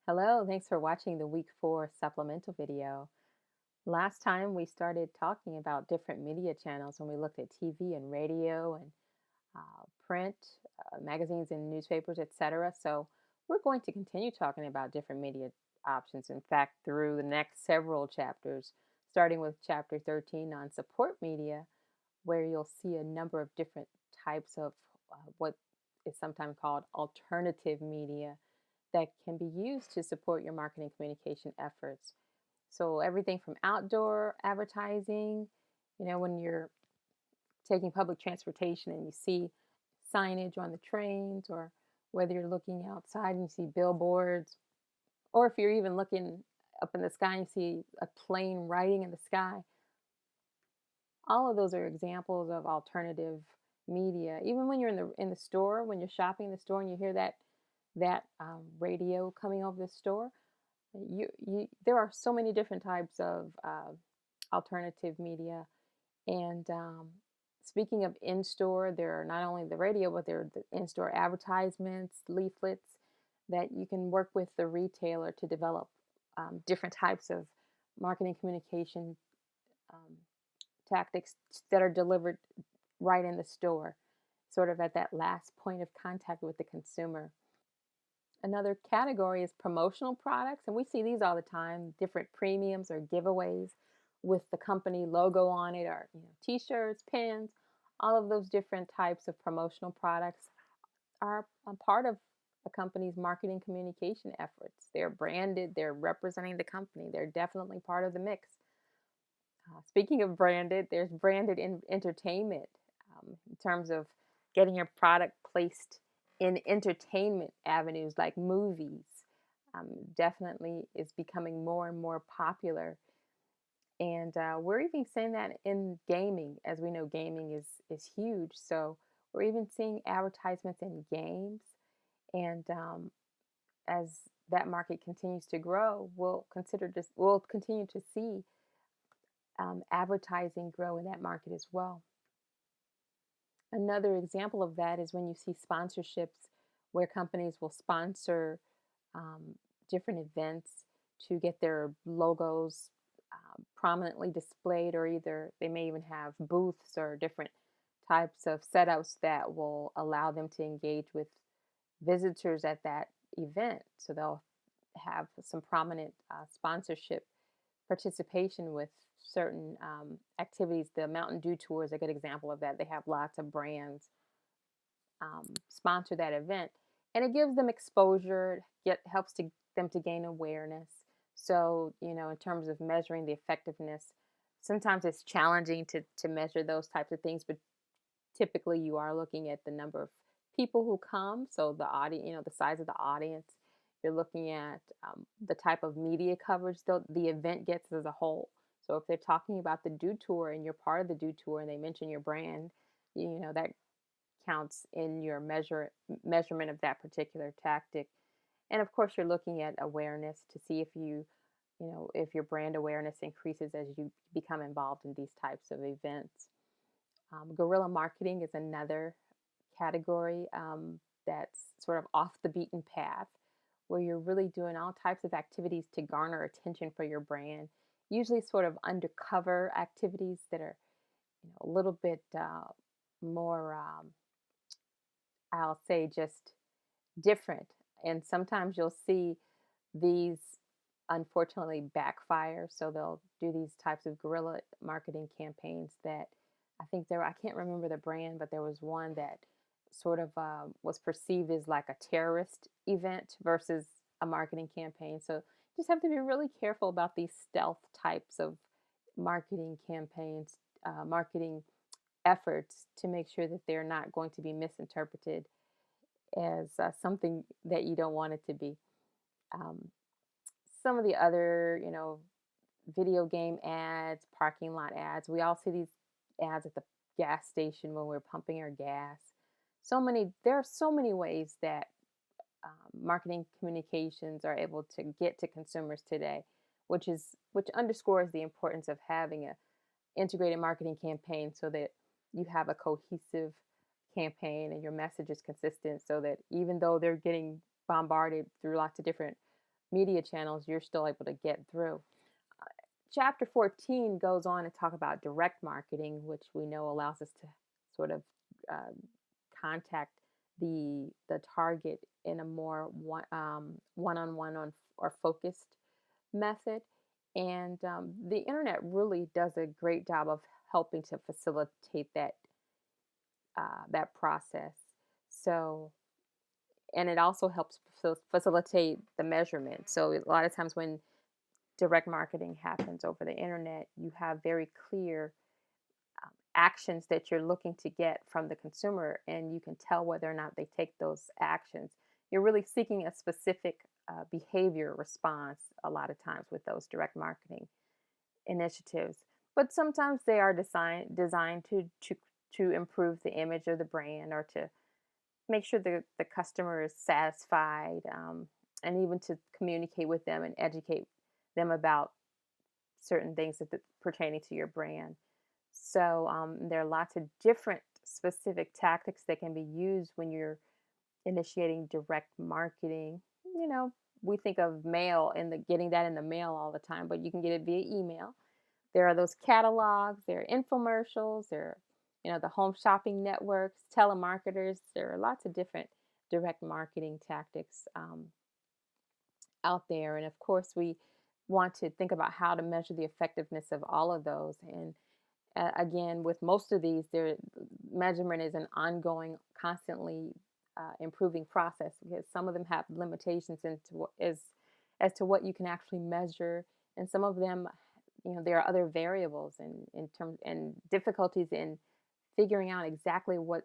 Hello, thanks for watching the week 4 supplemental video. Last time we started talking about different media channels when we looked at TV and radio and print, magazines and newspapers, etc. So we're going to continue talking about different media options. In fact, through the next several chapters, starting with chapter 13 on support media, where you'll see a number of different types of what is sometimes called alternative media that can be used to support your marketing communication efforts. So, everything from outdoor advertising, when you're taking public transportation and you see signage on the trains, or whether you're looking outside and you see billboards, or if you're even looking up in the sky and you see a plane riding in the sky, all of those are examples of alternative media. Even when you're in the store, when you're shopping in the store and you hear that radio coming over the store, there are so many different types of alternative media. And speaking of in-store, there are not only the radio, but there are the in-store advertisements, leaflets that you can work with the retailer to develop different types of marketing communication um, tactics that are delivered right in the store, sort of at that last point of contact with the consumer. Another category is promotional products, and we see these all the time, different premiums or giveaways with the company logo on it, or t-shirts, pins. All of those different types of promotional products are a part of a company's marketing communication efforts. They're branded, they're representing the company, they're definitely part of the mix. Speaking of branded, there's branded entertainment in terms of getting your product placed in entertainment avenues like movies. Definitely is becoming more and more popular. And we're even seeing that in gaming. As we know, gaming is huge. So we're even seeing advertisements in games. And as that market continues to grow, we'll continue to see advertising grow in that market as well. Another example of that is when you see sponsorships where companies will sponsor different events to get their logos prominently displayed, or either they may even have booths or different types of setups that will allow them to engage with visitors at that event. So they'll have some prominent sponsorship participation with certain activities. The Mountain Dew Tour is a good example of that. They have lots of brands sponsor that event, and it gives them exposure. Helps them to gain awareness. So in terms of measuring the effectiveness, sometimes it's challenging to measure those types of things, but typically you are looking at the number of people who come, so the audience, the size of the audience. You're looking at the type of media coverage the event gets as a whole. So if they're talking about the Dew Tour and you're part of the Dew Tour and they mention your brand, that counts in your measurement of that particular tactic. And of course, you're looking at awareness to see if your brand awareness increases as you become involved in these types of events. Guerrilla marketing is another category that's sort of off the beaten path, where you're really doing all types of activities to garner attention for your brand. Usually, sort of undercover activities that are, a little bit more, I'll say, just different. And sometimes you'll see these unfortunately backfire. So they'll do these types of guerrilla marketing campaigns that I can't remember the brand, but there was one that sort of was perceived as like a terrorist event versus a marketing campaign. So just have to be really careful about these stealth types of marketing campaigns, marketing efforts, to make sure that they're not going to be misinterpreted as something that you don't want it to be. Um, some of the other, video game ads, parking lot ads. We all see these ads at the gas station when we're pumping our gas. There are so many ways that marketing communications are able to get to consumers today, which underscores the importance of having a integrated marketing campaign, so that you have a cohesive campaign and your message is consistent, so that even though they're getting bombarded through lots of different media channels you're still able to get through. Chapter 14 goes on to talk about direct marketing, which we know allows us to sort of uh, contact the target in a more one-on-one on or focused method. And the internet really does a great job of helping to facilitate that process. So, and it also helps facilitate the measurement. So a lot of times when direct marketing happens over the internet, you have very clear actions that you're looking to get from the consumer, and you can tell whether or not they take those actions. You're really seeking a specific behavior response a lot of times with those direct marketing initiatives. But sometimes they are designed to improve the image of the brand or to make sure the customer is satisfied, and even to communicate with them and educate them about certain things pertaining to your brand. So there are lots of different specific tactics that can be used when you're initiating direct marketing. You know, we think of mail and the getting that in the mail all the time, but you can get it via email. There are those catalogs, there are infomercials, there are, the home shopping networks, telemarketers. There are lots of different direct marketing tactics out there. And of course, we want to think about how to measure the effectiveness of all of those. And again, with most of these, their measurement is an ongoing, constantly improving process because some of them have limitations as to what you can actually measure, and some of them, there are other variables in terms and difficulties in figuring out exactly what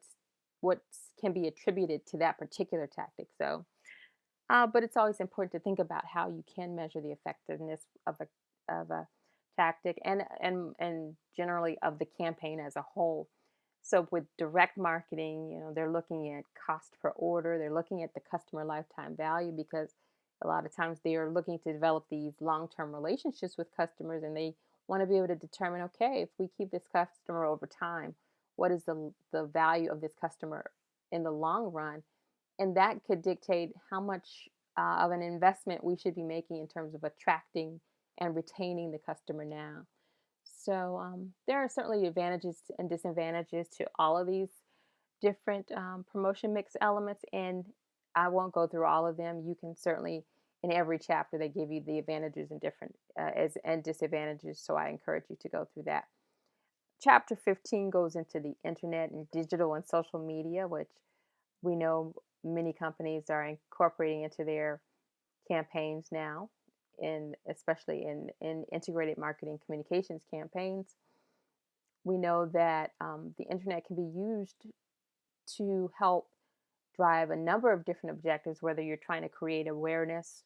can be attributed to that particular tactic. So, but it's always important to think about how you can measure the effectiveness of a tactic and generally of the campaign as a whole. So with direct marketing, they're looking at cost per order, they're looking at the customer lifetime value because a lot of times they are looking to develop these long-term relationships with customers, and they want to be able to determine, okay, if we keep this customer over time, what is the value of this customer in the long run? And that could dictate how much of an investment we should be making in terms of attracting and retaining the customer now. So there are certainly advantages and disadvantages to all of these different promotion mix elements, and I won't go through all of them. You can certainly, in every chapter, they give you the advantages and different and disadvantages. So I encourage you to go through that. Chapter 15 goes into the internet and digital and social media, which we know many companies are incorporating into their campaigns now, and especially in integrated marketing communications campaigns. We know that the internet can be used to help drive a number of different objectives, whether you're trying to create awareness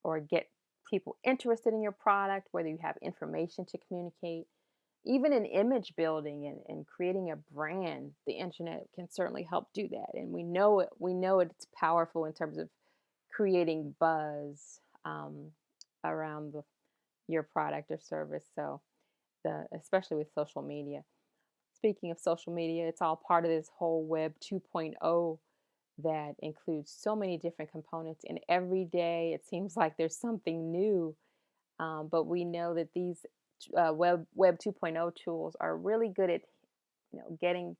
or get people interested in your product, whether you have information to communicate, even in image building and creating a brand. The internet can certainly help do that, and it's powerful in terms of creating buzz around your product or service. So especially with social media. Speaking of social media, it's all part of this whole Web 2.0 that includes so many different components. And every day it seems like there's something new. But we know that these Web 2.0 tools are really good at getting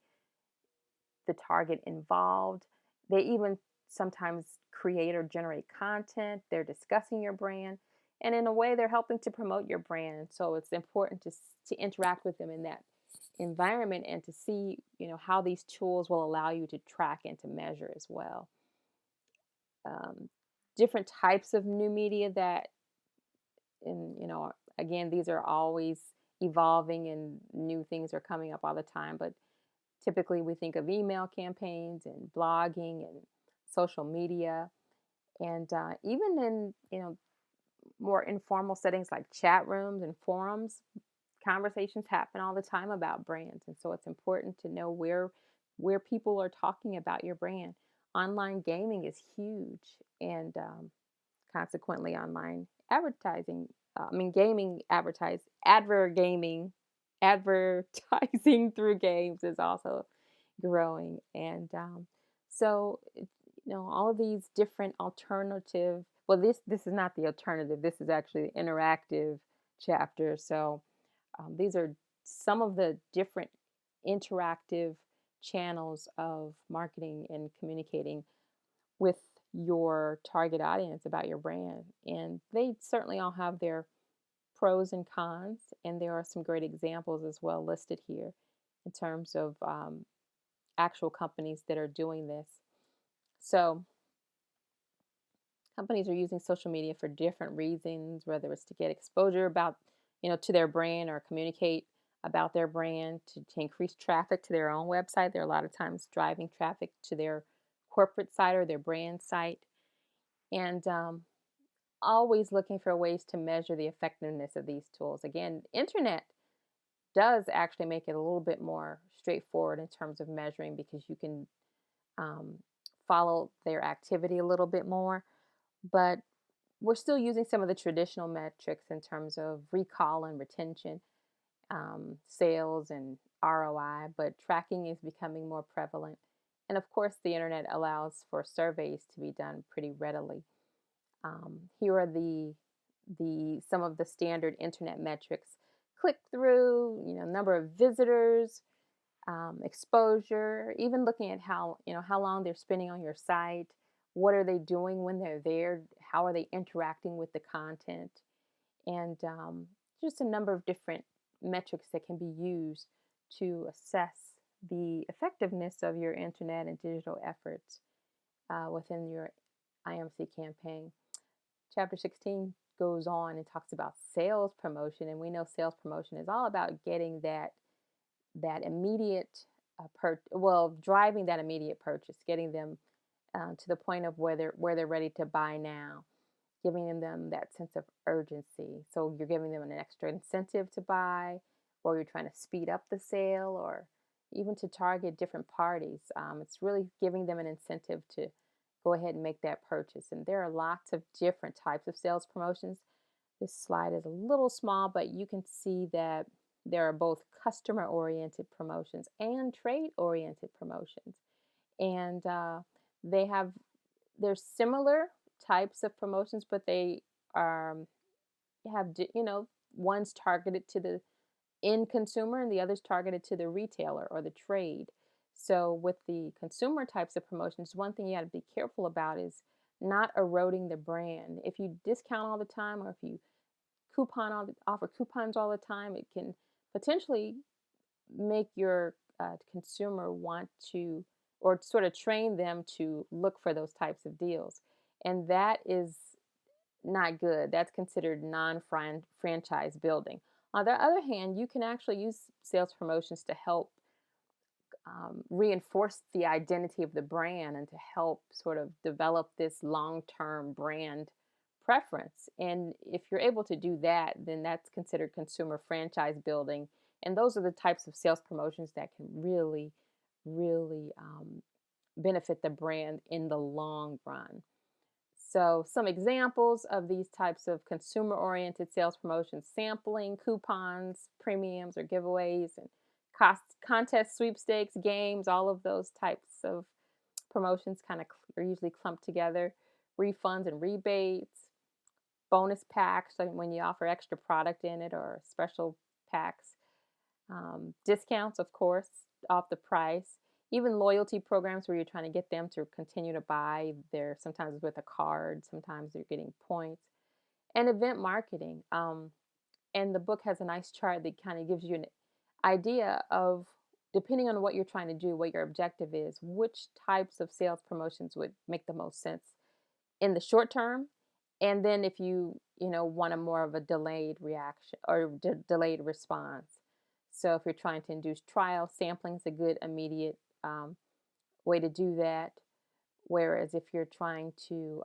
the target involved. They even sometimes create or generate content. They're discussing your brand, and in a way, they're helping to promote your brand. So it's important to interact with them in that environment and to see how these tools will allow you to track and to measure as well. Um, Different types of new media that, and again, these are always evolving and new things are coming up all the time, but typically, we think of email campaigns and blogging and social media, and even in more informal settings like chat rooms and forums, conversations happen all the time about brands, and so it's important to know where people are talking about your brand. Online gaming is huge, and consequently, online advertising. Gaming advertising through games is also growing, and so all of these different alternative well, this is not the alternative. This is actually the interactive chapter. So these are some of the different interactive channels of marketing and communicating with your target audience about your brand. And they certainly all have their pros and cons, and there are some great examples as well listed here in terms of actual companies that are doing this. So, companies are using social media for different reasons, whether it's to get exposure about, to their brand or communicate about their brand, to increase traffic to their own website. They're a lot of times driving traffic to their corporate site or their brand site. And always looking for ways to measure the effectiveness of these tools. Again, internet does actually make it a little bit more straightforward in terms of measuring because you can um, follow their activity a little bit more. But we're still using some of the traditional metrics in terms of recall and retention, sales and ROI, but tracking is becoming more prevalent. And of course, the internet allows for surveys to be done pretty readily. Here are the some of the standard internet metrics: click through, number of visitors, exposure, even looking at how long they're spending on your site, what are they doing when they're there, how are they interacting with the content, and just a number of different metrics that can be used to assess the effectiveness of your internet and digital efforts within your IMC campaign. Chapter 16 goes on and talks about sales promotion, and we know sales promotion is all about getting that immediate driving that immediate purchase, getting them to the point of where they're ready to buy now, giving them that sense of urgency. So you're giving them an extra incentive to buy, or you're trying to speed up the sale, or even to target different parties. It's really giving them an incentive to go ahead and make that purchase. And there are lots of different types of sales promotions. This slide is a little small, but you can see that there are both customer oriented promotions and trade oriented promotions. And they have, they're similar types of promotions, but they are, one's targeted to the end consumer and the other's targeted to the retailer or the trade. So with the consumer types of promotions, one thing you got to be careful about is not eroding the brand. If you discount all the time, or if you offer coupons all the time, it can potentially make your consumer want to, or sort of train them to look for those types of deals. And that is not good. That's considered non-franchise building. On the other hand, you can actually use sales promotions to help reinforce the identity of the brand and to help sort of develop this long-term brand preference. And if you're able to do that, then that's considered consumer franchise building. And those are the types of sales promotions that can really, really benefit the brand in the long run. So, some examples of these types of consumer oriented sales promotions: sampling, coupons, premiums or giveaways, and contest sweepstakes, games, all of those types of promotions kind of are usually clumped together. Refunds and rebates, bonus packs, like when you offer extra product in it, or special packs, discounts, of course, off the price. Even loyalty programs where you're trying to get them to continue to buy. They're sometimes with a card, sometimes you're getting points. And event marketing. And the book has a nice chart that kind of gives you an idea of, depending on what you're trying to do, what your objective is, which types of sales promotions would make the most sense in the short term. And then if you want a more of a delayed reaction or delayed response. So if you're trying to induce trial, sampling is a good immediate way to do that. Whereas if you're trying to,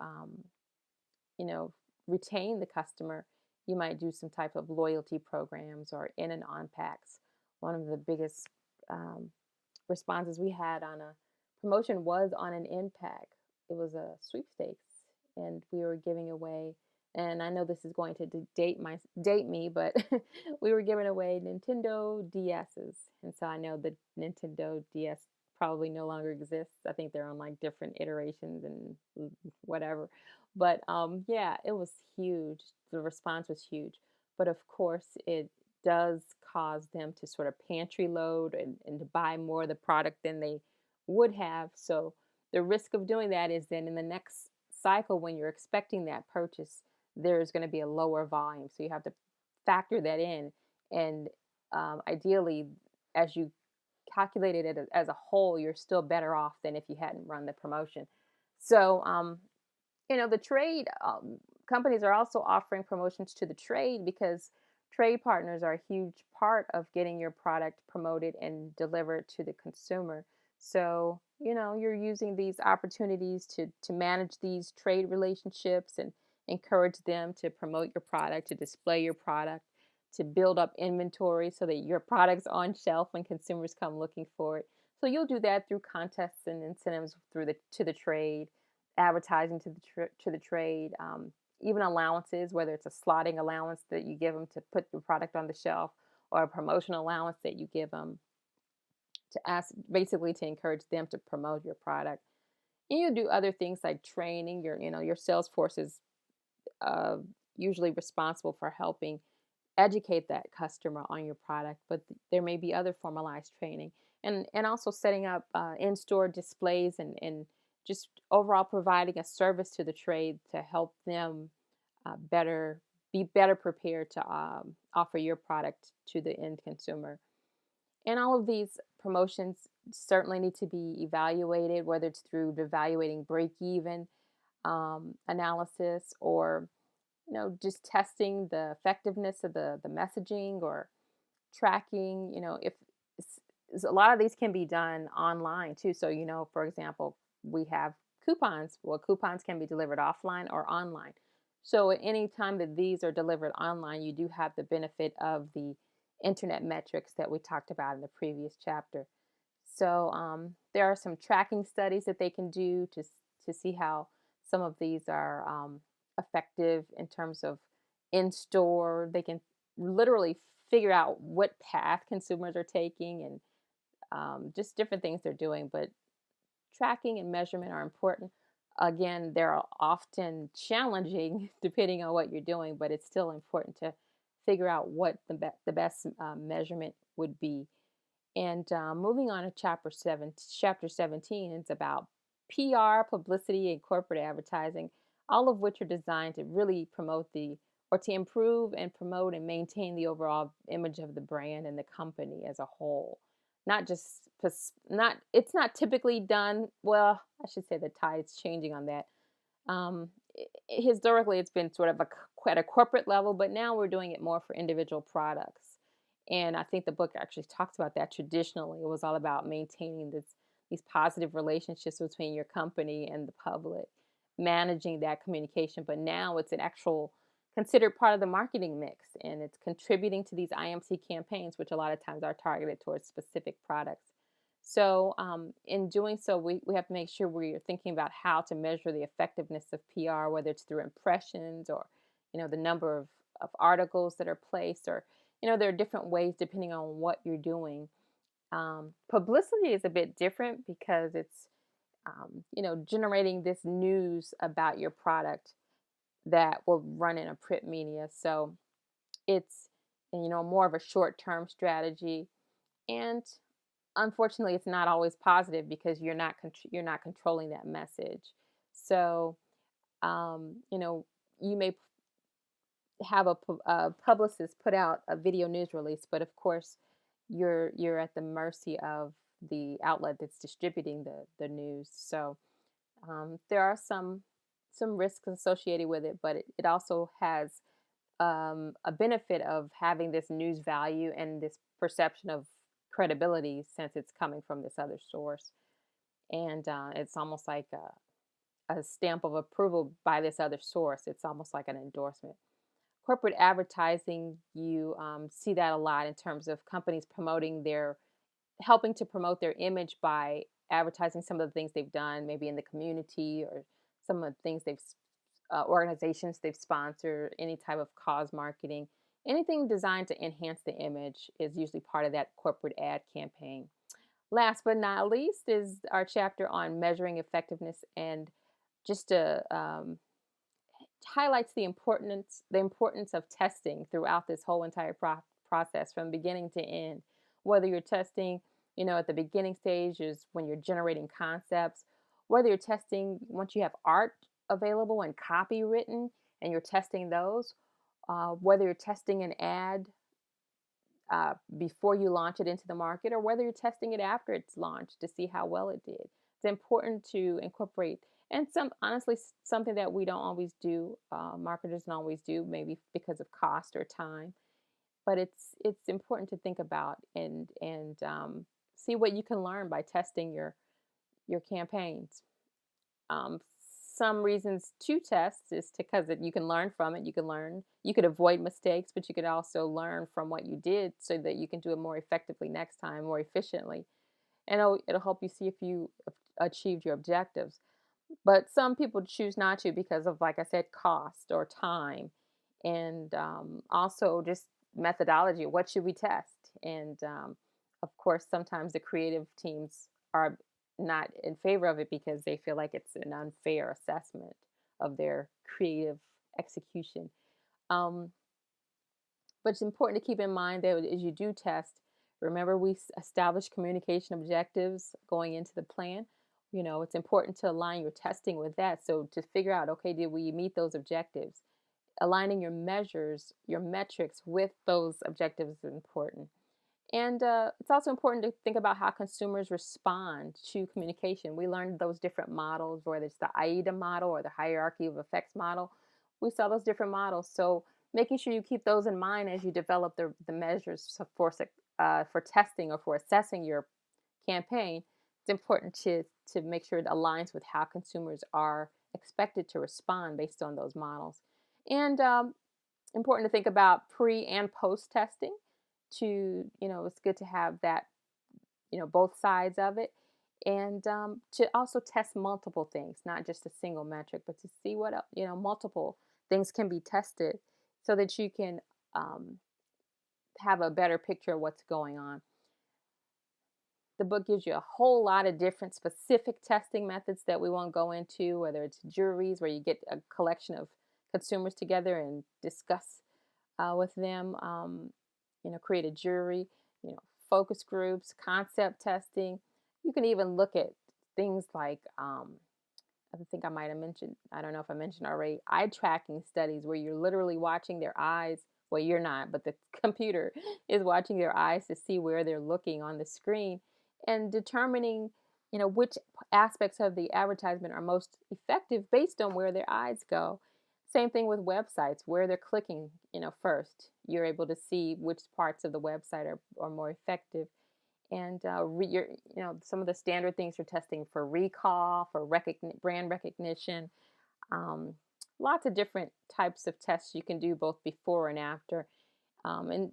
you know, retain the customer, you might do some type of loyalty programs or in and on packs. One of the biggest um, responses we had on a promotion was on an in pack. It was a sweepstakes, and we were giving away. And I know this is going to date me, but we were giving away Nintendo DSs, and so I know the Nintendo DS probably no longer exists. I think they're on like different iterations and whatever. But yeah, it was huge. The response was huge. But of course, it does cause them to sort of pantry load and to buy more of the product than they would have. So the risk of doing that is then in the next cycle, when you're expecting that purchase, there's going to be a lower volume. So you have to factor that in. And ideally, as you calculated it as a whole, you're still better off than if you hadn't run the promotion. So, the trade companies are also offering promotions to the trade because trade partners are a huge part of getting your product promoted and delivered to the consumer. So, you're using these opportunities to manage these trade relationships and encourage them to promote your product, to display your product, to build up inventory so that your product's on shelf when consumers come looking for it. So you'll do that through contests and incentives through the to the trade, advertising to the trade, even allowances, whether it's a slotting allowance that you give them to put the product on the shelf, or a promotion allowance that you give them to ask, basically to encourage them to promote your product. And you do other things like training. Your sales force is uh, usually responsible for helping educate that customer on your product, but there may be other formalized training, and also setting up in-store displays, and just overall providing a service to the trade to help them better be better prepared to offer your product to the end consumer. And all of these promotions certainly need to be evaluated, whether it's through evaluating break even analysis, or just testing the effectiveness of the messaging, or tracking. If a lot of these can be done online too. So, for example, we have coupons. Well, coupons can be delivered offline or online. So at any time that these are delivered online, you do have the benefit of the internet metrics that we talked about in the previous chapter. So there are some tracking studies that they can do to see how some of these are effective in terms of in store. They can literally figure out what path consumers are taking, and just different things they're doing. But tracking and measurement are important. Again, they're often challenging depending on what you're doing, but it's still important to figure out what the best measurement would be. And moving on to chapter 17, it's about PR, publicity, and corporate advertising, all of which are designed to really promote or to improve and promote and maintain the overall image of the brand and the company as a whole. Not just, it's not typically done, well, I should say the tide's changing on that. Historically, it's been sort of at a corporate level, but now we're doing it more for individual products. And I think the book actually talks about that. Traditionally, it was all about maintaining these positive relationships between your company and the public, managing that communication. But now it's an actual considered part of the marketing mix, and it's contributing to these IMC campaigns, which a lot of times are targeted towards specific products. So, in doing so, we have to make sure we're thinking about how to measure the effectiveness of PR, whether it's through impressions, or, the number of articles that are placed, or, there are different ways depending on what you're doing. Publicity is a bit different because it's, generating this news about your product that will run in a print media. So it's, more of a short-term strategy. And unfortunately, it's not always positive because you're not controlling that message. So, you may have a publicist put out a video news release, but of course, you're at the mercy of the outlet that's distributing the news. So there are some risks associated with it, but it also has a benefit of having this news value and this perception of credibility, since it's coming from this other source. And it's almost like a stamp of approval by this other source. It's almost like an endorsement. Corporate advertising, you see that a lot in terms of companies helping to promote their image by advertising some of the things they've done, maybe in the community, or some of the things organizations they've sponsored, any type of cause marketing. Anything designed to enhance the image is usually part of that corporate ad campaign. Last but not least is our chapter on measuring effectiveness, and just to highlights the importance of testing throughout this whole entire process from beginning to end. Whether you're testing, at the beginning stage is when you're generating concepts, whether you're testing once you have art available and copy written and you're testing those, whether you're testing an ad before you launch it into the market, or whether you're testing it after it's launched to see how well it did. It's important to incorporate, and honestly, something that we don't always do, marketers don't always do, maybe because of cost or time. But it's important to think about and see what you can learn by testing your campaigns. Um, some reasons to test is because you can learn from it. You could avoid mistakes, but you could also learn from what you did so that you can do it more effectively next time, more efficiently. And it'll help you see if you achieved your objectives. But some people choose not to because of, like I said, cost or time, and also just methodology. What should we test? And of course, sometimes the creative teams are not in favor of it because they feel like it's an unfair assessment of their creative execution. Um, but it's important to keep in mind that as you do test, remember we established communication objectives going into the plan. It's important to align your testing with that. So to figure out, okay, did we meet those objectives? Aligning your measures, your metrics with those objectives is important. And it's also important to think about how consumers respond to communication. We learned those different models, whether it's the AIDA model or the hierarchy of effects model. We saw those different models. So making sure you keep those in mind as you develop the measures for testing or for assessing your campaign. It's important to make sure it aligns with how consumers are expected to respond based on those models. And important to think about pre and post testing. It's good to have that, both sides of it, and to also test multiple things, not just a single metric, but to see what multiple things can be tested so that you can um, have a better picture of what's going on. The book gives you a whole lot of different specific testing methods that we won't go into, whether it's juries, where you get a collection of consumers together and discuss with them, create a jury, you know, focus groups, concept testing. You can even look at things like, I think I might have mentioned, I don't know if I mentioned already, eye tracking studies where you're literally watching their eyes. Well, you're not, but the computer is watching their eyes to see where they're looking on the screen and determining, which aspects of the advertisement are most effective based on where their eyes go. Same thing with websites, where they're clicking, first. You're able to see which parts of the website are more effective. And some of the standard things you're testing for recall, for brand recognition, um, lots of different types of tests you can do both before and after. And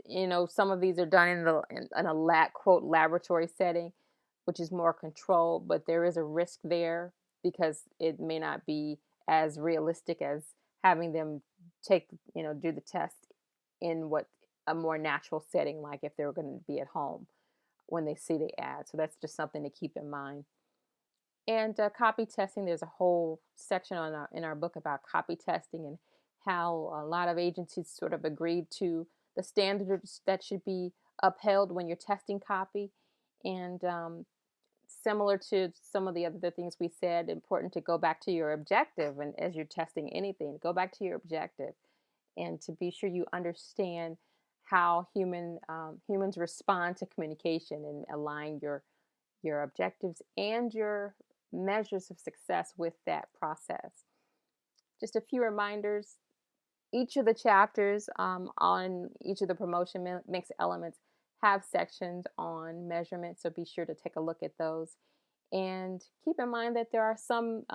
some of these are done in a quote laboratory setting, which is more controlled, but there is a risk there because it may not be as realistic as having them do the test in what a more natural setting, like if they were going to be at home when they see the ad. So that's just something to keep in mind. And copy testing, there's a whole section in our book about copy testing and how a lot of agencies sort of agreed to the standards that should be upheld when you're testing copy. And similar to some of the other things we said, important to go back to your objective. And as you're testing anything, go back to your objective and to be sure you understand how humans respond to communication and align your objectives and your measures of success with that process. Just a few reminders. Each of the chapters on each of the promotion mix elements have sections on measurement, so be sure to take a look at those. And keep in mind that there are some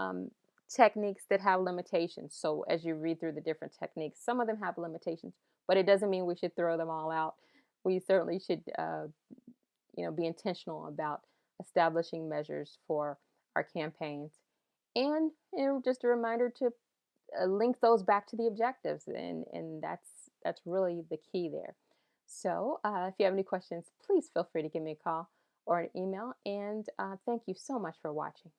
techniques that have limitations. So as you read through the different techniques, some of them have limitations, but it doesn't mean we should throw them all out. We certainly should be intentional about establishing measures for our campaigns. And just a reminder to link those back to the objectives, and that's really the key there. So if you have any questions, please feel free to give me a call or an email. And thank you so much for watching.